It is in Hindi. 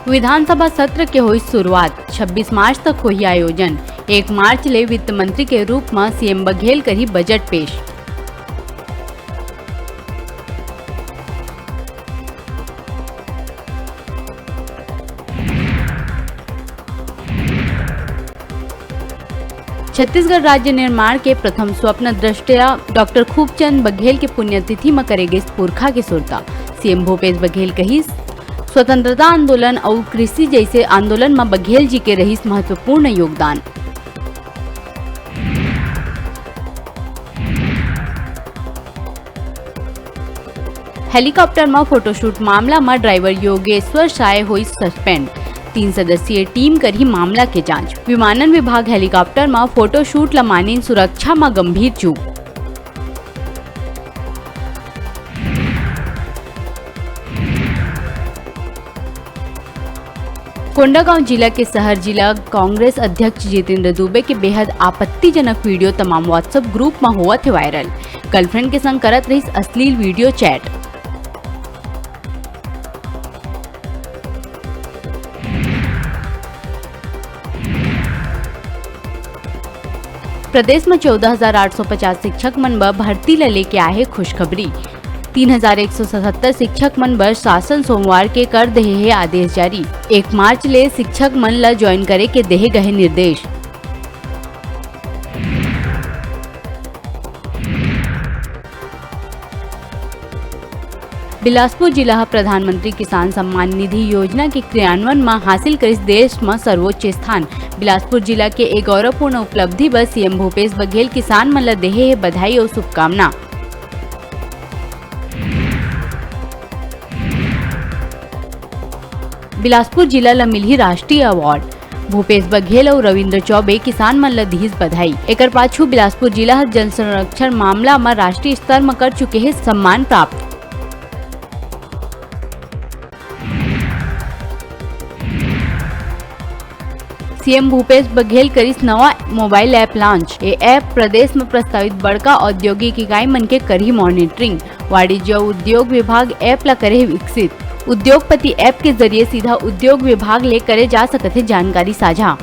विधानसभा सत्र के हुई शुरुआत, 26 मार्च तक हुई आयोजन। 1 मार्च ले वित्त मंत्री के रूप में सीएम बघेल करी बजट पेश। छत्तीसगढ़ राज्य निर्माण के प्रथम स्वप्न दृष्टया डॉक्टर खूबचंद बघेल के पुण्यतिथि में करेगे पुरखा के सुरता। सीएम भूपेश बघेल कही स्वतंत्रता आंदोलन और कृषि जैसे आंदोलन में बघेल जी के रही महत्वपूर्ण योगदान। हेलीकॉप्टर में फोटोशूट मामला में ड्राइवर योगेश्वर साय हुई सस्पेंड। 3 सदस्यीय टीम करी मामला के जांच। विमानन विभाग हेलीकॉप्टर में फोटोशूट ला मानी सुरक्षा में गंभीर चूक। कोंडागांव जिला के शहर जिला कांग्रेस अध्यक्ष जितेंद्र दुबे के बेहद आपत्तिजनक वीडियो तमाम व्हाट्सएप ग्रुप में हुआ थे वायरल। गर्लफ्रेंड के संग करत रही अश्लील वीडियो चैट। प्रदेश में 14,850 शिक्षक मन ब भर्ती ला लेके आए खुशखबरी। 3,177 शिक्षक मन बर शासन सोमवार के कर दे है आदेश जारी। 1 मार्च ले शिक्षक मन ला ज्वाइन करे के देहे गए निर्देश। बिलासपुर जिला प्रधानमंत्री किसान सम्मान निधि योजना के क्रियान्वयन में हासिल कर देश में सर्वोच्च स्थान। बिलासपुर जिला के एक गौरवपूर्ण उपलब्धि पर सीएम भूपेश बघेल किसान मन ला देहे बधाई और शुभकामना। बिलासपुर जिला ला मिली राष्ट्रीय अवार्ड। भूपेश बघेल और रविंद्र चौबे किसान मन ला दीस बधाई। एकर पाछू बिलासपुर जिला जल संरक्षण मामला में राष्ट्रीय स्तर में कर चुके हैं सम्मान प्राप्त। सीएम भूपेश बघेल करिस नवा मोबाइल ऐप लॉन्च। ये ऐप प्रदेश में प्रस्तावित बड़का औद्योगिक इकाई मन के करी मॉनिटरिंग। वाणिज्य उद्योग विभाग ऐप ला करे विकसित। उद्योगपति ऐप के जरिए सीधा उद्योग विभाग ले करे जा सकते जानकारी साझा।